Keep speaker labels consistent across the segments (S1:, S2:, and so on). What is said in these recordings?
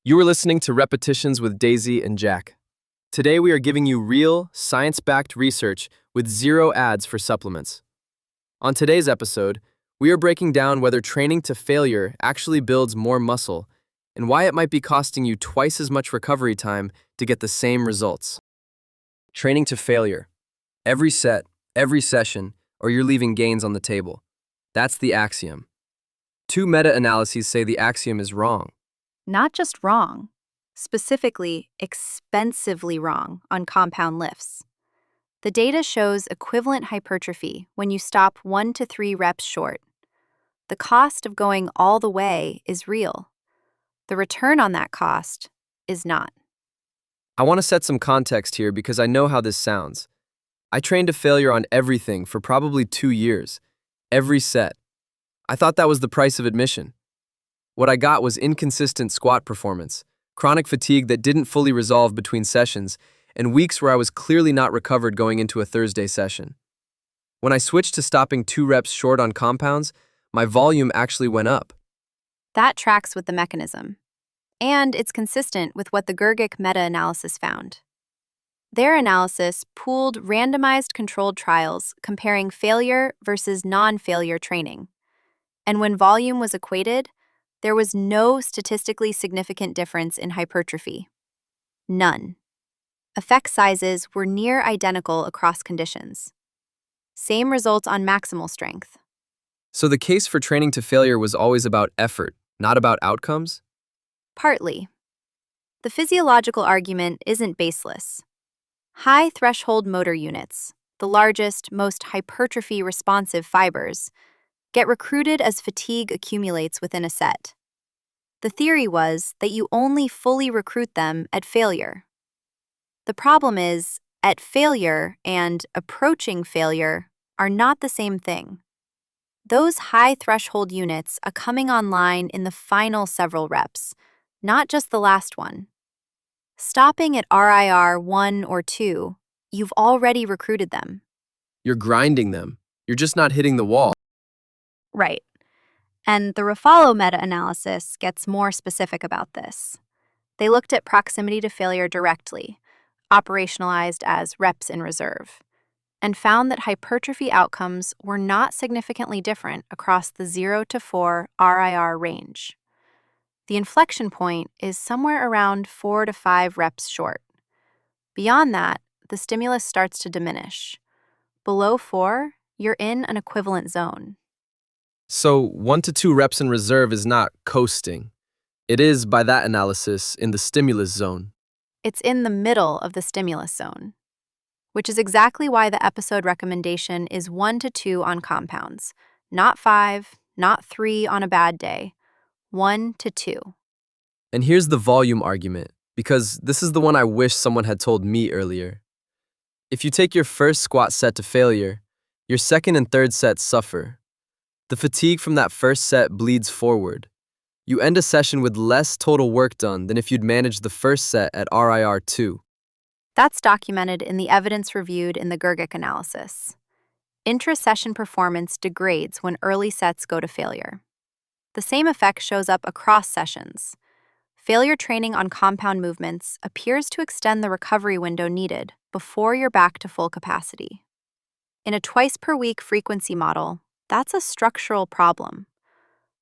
S1: You are listening to Repetitions with Daisy and Jack. Today we are giving you real, science-backed research with zero ads for supplements. On today's episode, we are breaking down whether training to failure actually builds more muscle and why it might be costing you twice as much recovery time to get the same results. Training to failure. Every set, every session, or you're leaving gains on the table. That's the axiom. Two meta-analyses say the axiom is wrong.
S2: Not just wrong, specifically expensively wrong on compound lifts. The data shows equivalent hypertrophy when you stop 1 to 3 reps short. The cost of going all the way is real. The return on that cost is not.
S1: I want to set some context here because I know how this sounds. I trained to failure on everything for probably 2 years, every set. I thought that was the price of admission. What I got was inconsistent squat performance, chronic fatigue that didn't fully resolve between sessions, and weeks where I was clearly not recovered going into a Thursday session. When I switched to stopping 2 reps short on compounds, my volume actually went up.
S2: That tracks with the mechanism. And it's consistent with what the Gergic meta-analysis found. Their analysis pooled randomized controlled trials comparing failure versus non-failure training. And when volume was equated, there was no statistically significant difference in hypertrophy. None. Effect sizes were near identical across conditions. Same results on maximal strength.
S1: So the case for training to failure was always about effort, not about outcomes?
S2: Partly. The physiological argument isn't baseless. High threshold motor units, the largest, most hypertrophy-responsive fibers, get recruited as fatigue accumulates within a set. The theory was that you only fully recruit them at failure. The problem is, at failure and approaching failure are not the same thing. Those high threshold units are coming online in the final several reps, not just the last one. Stopping at RIR 1 or 2, you've already recruited them.
S1: You're grinding them. You're just not hitting the wall.
S2: Right. And the Ruffalo meta-analysis gets more specific about this. They looked at proximity to failure directly, operationalized as reps in reserve, and found that hypertrophy outcomes were not significantly different across the 0 to 4 RIR range. The inflection point is somewhere around 4 to 5 reps short. Beyond that, the stimulus starts to diminish. Below 4, you're in an equivalent zone.
S1: So 1 to 2 reps in reserve is not coasting. It is, by that analysis, in the stimulus zone.
S2: It's in the middle of the stimulus zone, which is exactly why the episode recommendation is 1 to 2 on compounds, not 5, not 3 on a bad day, 1 to 2.
S1: And here's the volume argument, because this is the one I wish someone had told me earlier. If you take your first squat set to failure, your second and third sets suffer. The fatigue from that first set bleeds forward. You end a session with less total work done than if you'd managed the first set at RIR 2.
S2: That's documented in the evidence reviewed in the Gergic analysis. Intra-session performance degrades when early sets go to failure. The same effect shows up across sessions. Failure training on compound movements appears to extend the recovery window needed before you're back to full capacity. In a twice-per-week frequency model, that's a structural problem.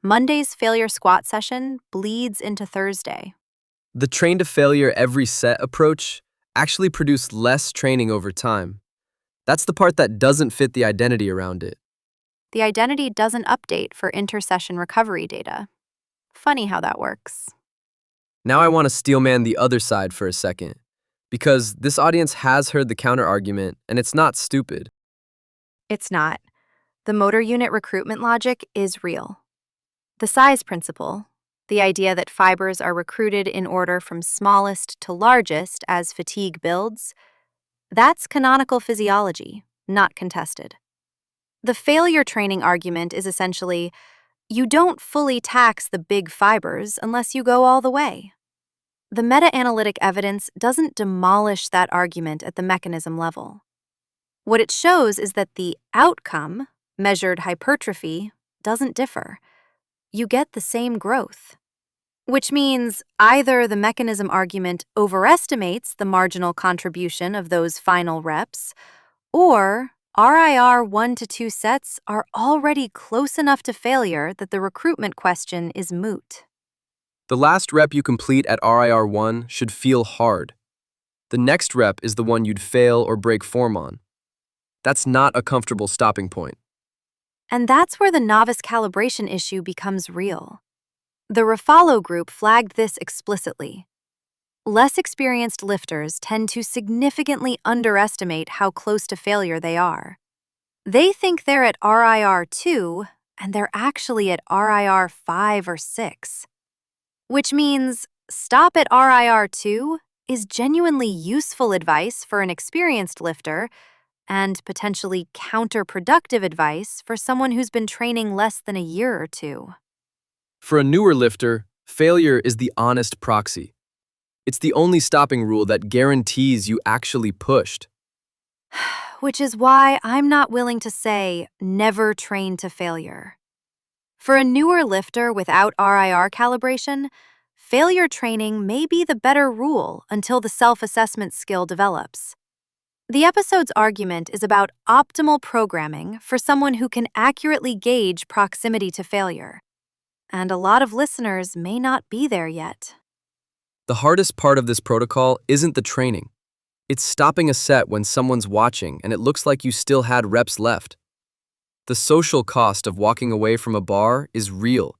S2: Monday's failure squat session bleeds into Thursday.
S1: The train to failure every set approach actually produced less training over time. That's the part that doesn't fit the identity around it.
S2: The identity doesn't update for inter-session recovery data. Funny how that works.
S1: Now I want to steelman the other side for a second, because this audience has heard the counter-argument, and it's not stupid.
S2: It's not. The motor unit recruitment logic is real. The size principle, the idea that fibers are recruited in order from smallest to largest as fatigue builds, that's canonical physiology, not contested. The failure training argument is essentially, you don't fully tax the big fibers unless you go all the way. The meta-analytic evidence doesn't demolish that argument at the mechanism level. What it shows is that the outcome, measured hypertrophy, doesn't differ. You get the same growth. which means either the mechanism argument overestimates the marginal contribution of those final reps, or RIR 1 to 2 sets are already close enough to failure that the recruitment question is moot.
S1: The last rep you complete at RIR 1 should feel hard. The next rep is the one you'd fail or break form on. That's not a comfortable stopping point.
S2: And that's where the novice calibration issue becomes real. The Rafalo group flagged this explicitly. Less experienced lifters tend to significantly underestimate how close to failure they are. They think they're at RIR 2, and they're actually at RIR 5 or 6. Which means stop at RIR 2 is genuinely useful advice for an experienced lifter and potentially counterproductive advice for someone who's been training less than a year or two.
S1: For a newer lifter, failure is the honest proxy. It's the only stopping rule that guarantees you actually pushed.
S2: Which is why I'm not willing to say never train to failure. For a newer lifter without RIR calibration, failure training may be the better rule until the self-assessment skill develops. The episode's argument is about optimal programming for someone who can accurately gauge proximity to failure. And a lot of listeners may not be there yet.
S1: The hardest part of this protocol isn't the training. It's stopping a set when someone's watching and it looks like you still had reps left. The social cost of walking away from a bar is real.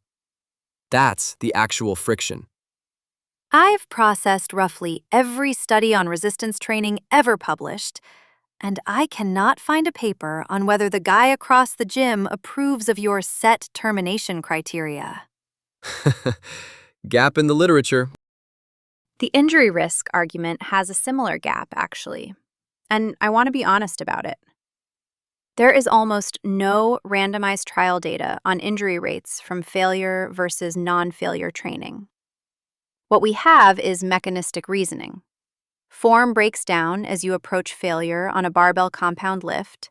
S1: That's the actual friction.
S2: I've processed roughly every study on resistance training ever published, and I cannot find a paper on whether the guy across the gym approves of your set termination criteria.
S1: Gap in the literature.
S2: The injury risk argument has a similar gap, actually, and I want to be honest about it. There is almost no randomized trial data on injury rates from failure versus non-failure training. What we have is mechanistic reasoning. Form breaks down as you approach failure on a barbell compound lift,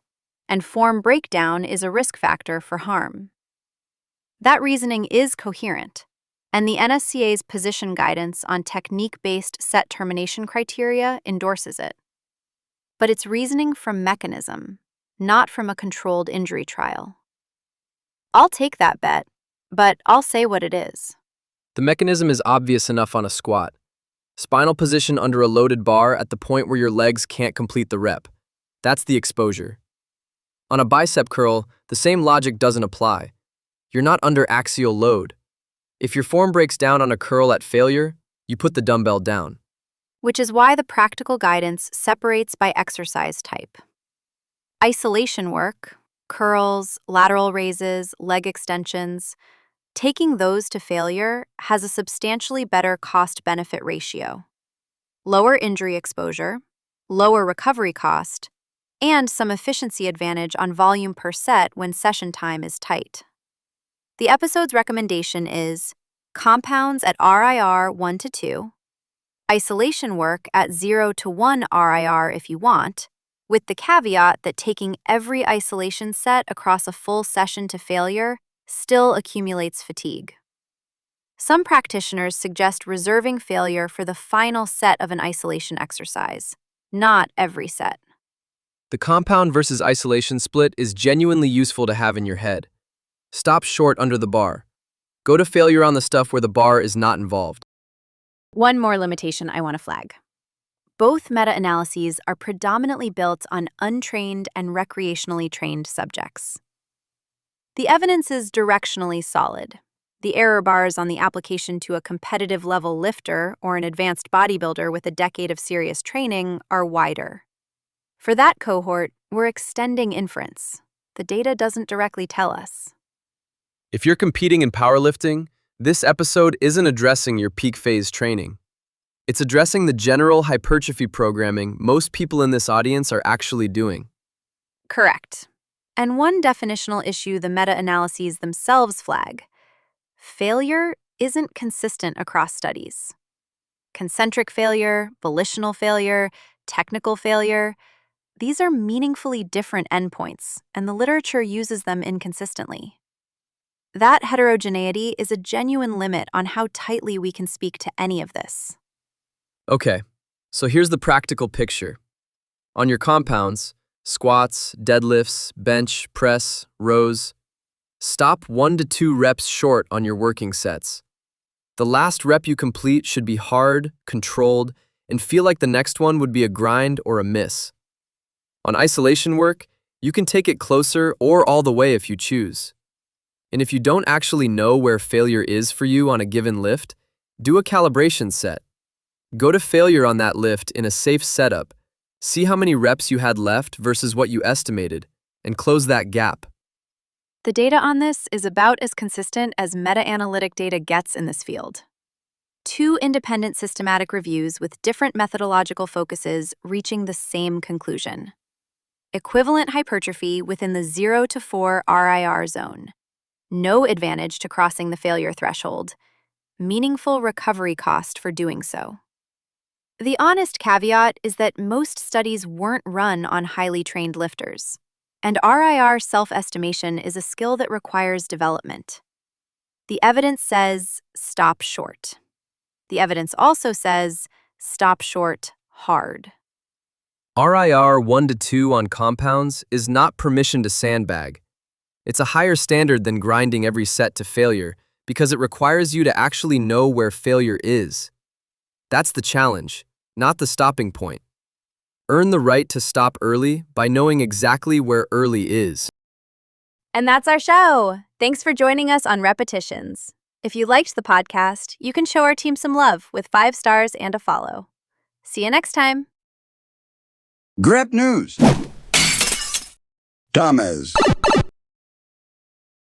S2: and form breakdown is a risk factor for harm. That reasoning is coherent, and the NSCA's position guidance on technique-based set termination criteria endorses it. But it's reasoning from mechanism, not from a controlled injury trial. I'll take that bet, but I'll say what it is.
S1: The mechanism is obvious enough on a squat. Spinal position under a loaded bar at the point where your legs can't complete the rep. That's the exposure. On a bicep curl, the same logic doesn't apply. You're not under axial load. If your form breaks down on a curl at failure, you put the dumbbell down.
S2: Which is why the practical guidance separates by exercise type. Isolation work, curls, lateral raises, leg extensions, taking those to failure has a substantially better cost-benefit ratio. Lower injury exposure, lower recovery cost, and some efficiency advantage on volume per set when session time is tight. The episode's recommendation is compounds at RIR 1 to 2, isolation work at 0 to 1 RIR if you want, with the caveat that taking every isolation set across a full session to failure still accumulates fatigue. Some practitioners suggest reserving failure for the final set of an isolation exercise, not every set.
S1: The compound versus isolation split is genuinely useful to have in your head. Stop short under the bar. Go to failure on the stuff where the bar is not involved.
S2: One more limitation I want to flag. Both meta-analyses are predominantly built on untrained and recreationally trained subjects. The evidence is directionally solid. The error bars on the application to a competitive level lifter or an advanced bodybuilder with a decade of serious training are wider. For that cohort, we're extending inference. The data doesn't directly tell us.
S1: If you're competing in powerlifting, this episode isn't addressing your peak phase training. It's addressing the general hypertrophy programming most people in this audience are actually doing.
S2: Correct. And one definitional issue the meta-analyses themselves flag: failure isn't consistent across studies. Concentric failure, volitional failure, technical failure, these are meaningfully different endpoints, and the literature uses them inconsistently. That heterogeneity is a genuine limit on how tightly we can speak to any of this.
S1: Okay, so here's the practical picture. On your compounds, squats, deadlifts, bench, press, rows, stop 1 to 2 reps short on your working sets. The last rep you complete should be hard, controlled, and feel like the next one would be a grind or a miss. On isolation work, you can take it closer or all the way if you choose. And if you don't actually know where failure is for you on a given lift, do a calibration set. Go to failure on that lift in a safe setup. See how many reps you had left versus what you estimated, and close that gap.
S2: The data on this is about as consistent as meta-analytic data gets in this field. 2 independent systematic reviews with different methodological focuses reaching the same conclusion. Equivalent hypertrophy within the 0 to 4 RIR zone. No advantage to crossing the failure threshold. Meaningful recovery cost for doing so. The honest caveat is that most studies weren't run on highly trained lifters, and RIR self-estimation is a skill that requires development. The evidence says stop short. The evidence also says stop short hard.
S1: RIR 1 to 2 on compounds is not permission to sandbag. It's a higher standard than grinding every set to failure because it requires you to actually know where failure is. That's the challenge, not the stopping point. Earn the right to stop early by knowing exactly where early is.
S2: And that's our show. Thanks for joining us on Repetitions. If you liked the podcast, you can show our team some love with 5 stars and a follow. See you next time.
S3: Grab news. Thomas.